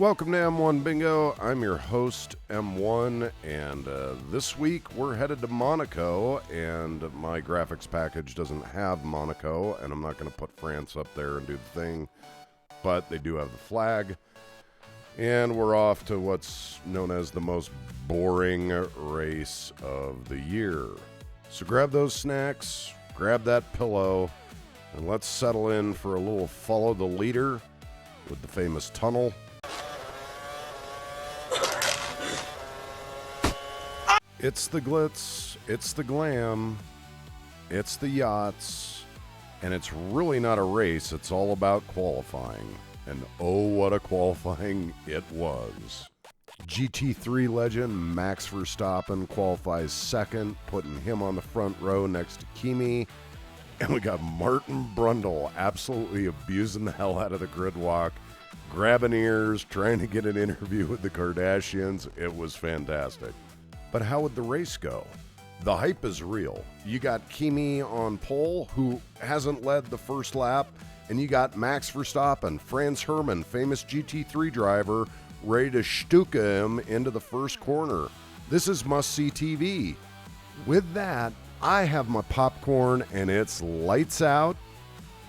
Welcome to M1 Bingo. I'm your host, M1, and this week we're headed to Monaco, and my graphics package doesn't have Monaco, and I'm not going to put France up there and do the thing, but they do have the flag, and we're off to what's known as the most boring race of the year. So grab those snacks, grab that pillow, and let's settle in for a little follow the leader with the famous tunnel. It's the glitz, it's the glam, it's the yachts, and it's really not a race, it's all about qualifying. And oh, what a qualifying it was. GT3 legend Max Verstappen qualifies second, putting him on the front row next to Kimi. And we got Martin Brundle absolutely abusing the hell out of the grid walk, grabbing ears, trying to get an interview with the Kardashians. It was fantastic. But how would the race go? The hype is real. You got Kimi on pole, who hasn't led the first lap, and you got Max Verstappen, Franz Hermann, famous GT3 driver, ready to stuka him into the first corner. This is must-see TV. With that, I have my popcorn, and it's lights out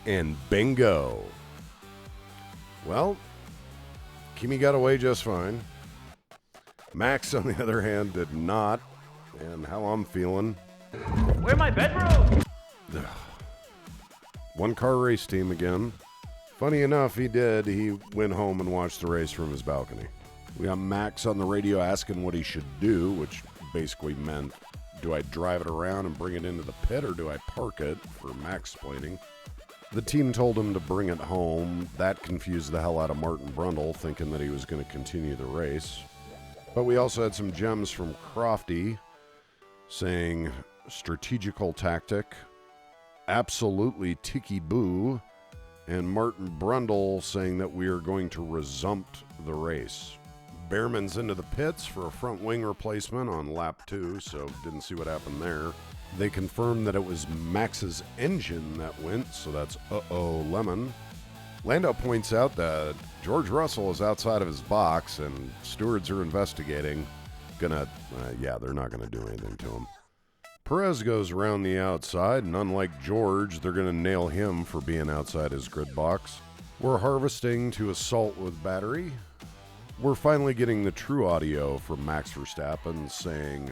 and bingo. Well, Kimi got away just fine. Max, on the other hand, did not, and how I'm feeling. Where's my bedroom? One car race team again. Funny enough, he went home and watched the race from his balcony. We got Max on the radio asking what he should do, which basically meant, do I drive it around and bring it into the pit, or do I park it, for Max explaining. The team told him to bring it home. That confused the hell out of Martin Brundle, thinking that he was going to continue the race. But we also had some gems from Crofty saying strategical tactic, absolutely tiki-boo, and Martin Brundle saying that we are going to resumped the race. Behrman's into the pits for a front wing replacement on lap 2, so didn't see what happened there. They confirmed that it was Max's engine that went, so that's uh-oh lemon. Lando points out that George Russell is outside of his box and stewards are investigating. They're not gonna do anything to him. Perez goes around the outside, and unlike George, they're gonna nail him for being outside his grid box. We're harvesting to assault with battery. We're finally getting the true audio from Max Verstappen saying,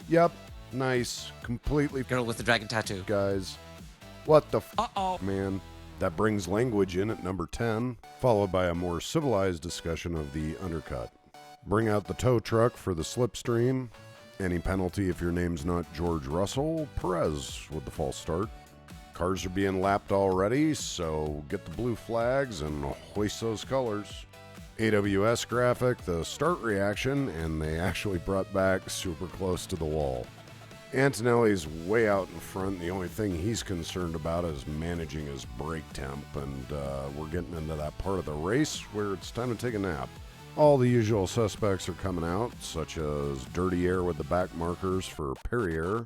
"Yep, nice, completely Girl with the dragon tattoo. guys. What the man?" That brings language in at number 10, followed by a more civilized discussion of the undercut. Bring out the tow truck for the slipstream. Any penalty if your name's not George Russell. Perez with the false start. Cars are being lapped already, so get the blue flags and hoist those colors. AWS graphic, the start reaction, and they actually brought back super close to the wall. Antonelli's way out in front. The only thing he's concerned about is managing his brake temp, and we're getting into that part of the race where it's time to take a nap. All the usual suspects are coming out, such as dirty air with the back markers for Perrier.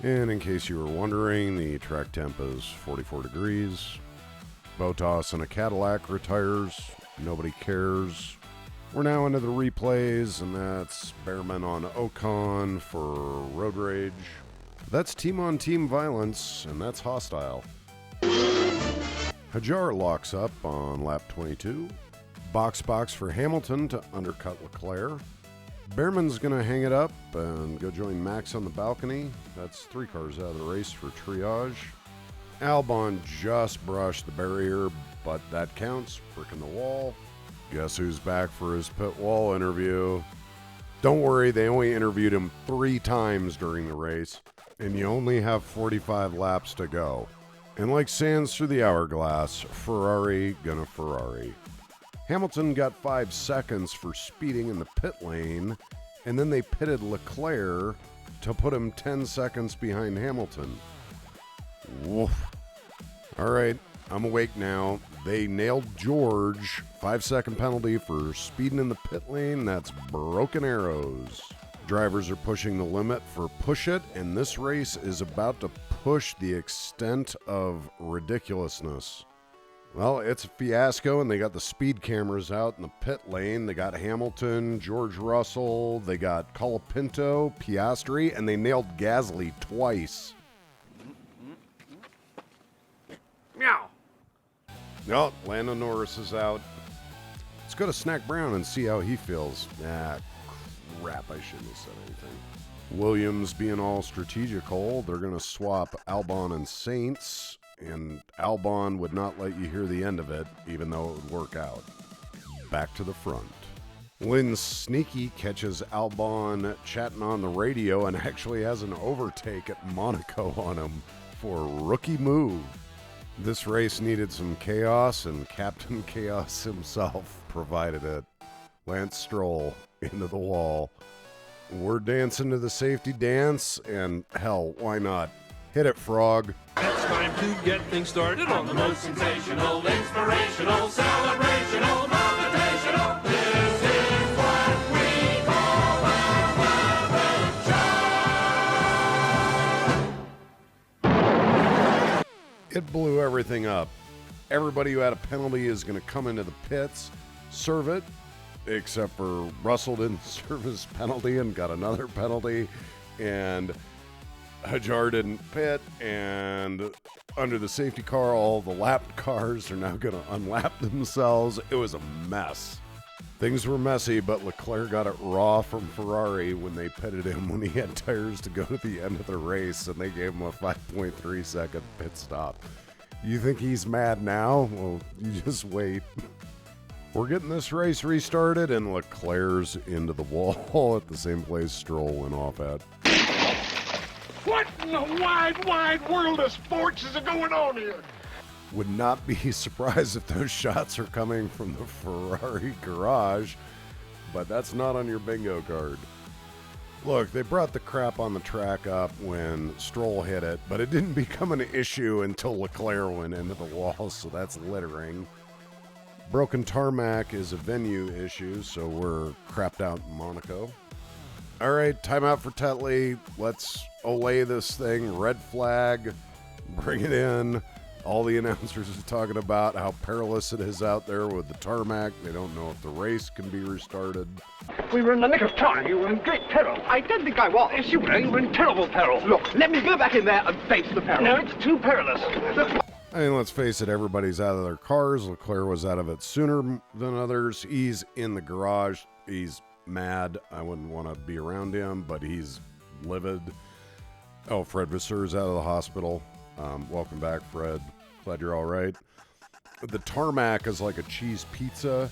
And in case you were wondering, the track temp is 44 degrees. Bottas in a Cadillac retires. Nobody cares. We're now into the replays, and that's Behrman on Ocon for road rage. That's team-on-team violence, and that's hostile. Hajar locks up on lap 22. Box for Hamilton to undercut Leclerc. Behrman's going to hang it up and go join Max on the balcony. That's 3 cars out of the race for triage. Albon just brushed the barrier, but that counts. Bricking the wall. Guess who's back for his pit wall interview? Don't worry, they only interviewed him 3 times during the race, and you only have 45 laps to go. And like sands through the hourglass, Ferrari gonna Ferrari. Hamilton got 5 seconds for speeding in the pit lane, and then they pitted Leclerc to put him 10 seconds behind Hamilton. Woof. All right, I'm awake now. They nailed George. 5-second penalty for speeding in the pit lane. That's broken arrows. Drivers are pushing the limit for push it, and this race is about to push the extent of ridiculousness. Well, it's a fiasco, and they got the speed cameras out in the pit lane. They got Hamilton, George Russell, they got Colapinto, Piastri, and they nailed Gasly twice. Meow. No, Lando Norris is out. Let's go to Snack Brown and see how he feels. Ah, crap, I shouldn't have said anything. Williams being all strategical, they're going to swap Albon and Saints, and Albon would not let you hear the end of it, even though it would work out. Back to the front. Lynn Sneaky catches Albon chatting on the radio and actually has an overtake at Monaco on him for a rookie move. This race needed some chaos, and Captain Chaos himself provided it. Lance Stroll into the wall. We're dancing to the safety dance, and hell, why not? Hit it, Frog. It's time to get things started on the most sensational, inspirational, celebrational, motivational. This is what we call our show. It blew everything up. Everybody who had a penalty is going to come into the pits, serve it, except for Russell didn't serve his penalty and got another penalty, and Hajar didn't pit, and under the safety car, all the lapped cars are now going to unlap themselves. It was a mess. Things were messy, but Leclerc got it raw from Ferrari when they pitted him when he had tires to go to the end of the race, and they gave him a 5.3 second pit stop. You think he's mad now? Well, you just wait. We're getting this race restarted, and Leclerc's into the wall at the same place Stroll went off at. What in the wide world of sports is going on here? Would not be surprised if those shots are coming from the Ferrari garage, but that's not on your bingo card. Look, they brought the crap on the track up when Stroll hit it, but it didn't become an issue until Leclerc went into the wall, so that's littering. Broken tarmac is a venue issue, so we're crapped out in Monaco. All right, timeout for Tetley. Let's olay this thing. Red flag. Bring it in. All the announcers are talking about how perilous it is out there with the tarmac. They don't know if the race can be restarted. We were in the nick of time. You were in great peril. I don't think I was. Yes, you were. You were in terrible peril. Look, let me go back in there and face the peril. No, it's too perilous. I mean, let's face it, everybody's out of their cars. Leclerc was out of it sooner than others. He's in the garage. He's mad. I wouldn't want to be around him, but he's livid. Oh, Fred Vasseur is out of the hospital. Welcome back, Fred. Glad you're all right. The tarmac is like a cheese pizza.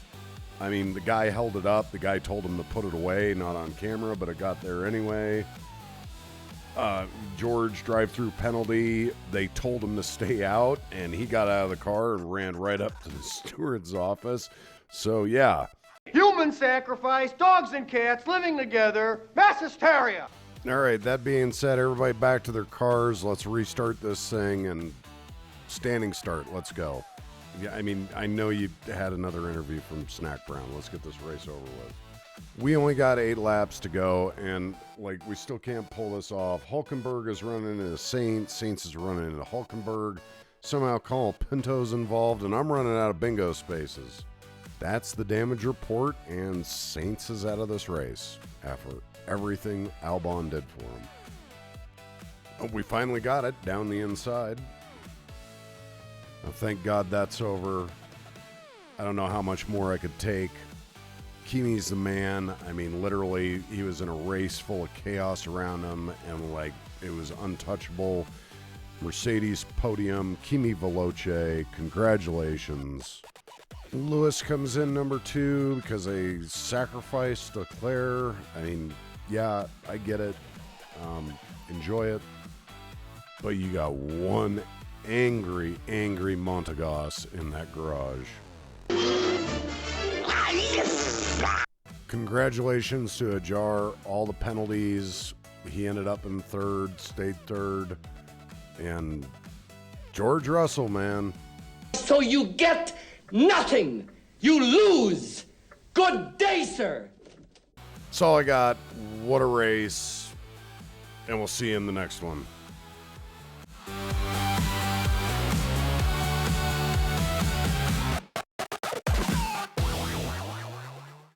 I mean, the guy held it up. The guy told him to put it away, not on camera, but it got there anyway. George drive-through penalty. They told him to stay out, and he got out of the car and ran right up to the steward's office. So, yeah. Human sacrifice, dogs and cats living together, mass hysteria. All right, that being said, everybody back to their cars. Let's restart this thing and standing start. Let's go. Yeah, I mean, I know you had another interview from Snack Brown. Let's get this race over with. We only got 8 laps to go, and, we still can't pull this off. Hulkenberg is running into Saints. Saints is running into Hulkenberg. Somehow Colin Pinto's involved, and I'm running out of bingo spaces. That's the damage report, and Saints is out of this race after everything Albon did for him. Oh, we finally got it down the inside. Now, thank God that's over. I don't know how much more I could take. Kimi's the man. I mean, literally, he was in a race full of chaos around him, and it was untouchable. Mercedes podium, Kimi Veloce, congratulations. Lewis comes in number 2 because they sacrificed Leclerc. I mean, yeah, I get it. Enjoy it. But you got one angry Montegas in that garage. Congratulations to Hajar. All the penalties. He ended up in 3rd, stayed 3rd. And George Russell, man. So you get nothing. You lose. Good day, sir. That's all I got. What a race. And we'll see you in the next one.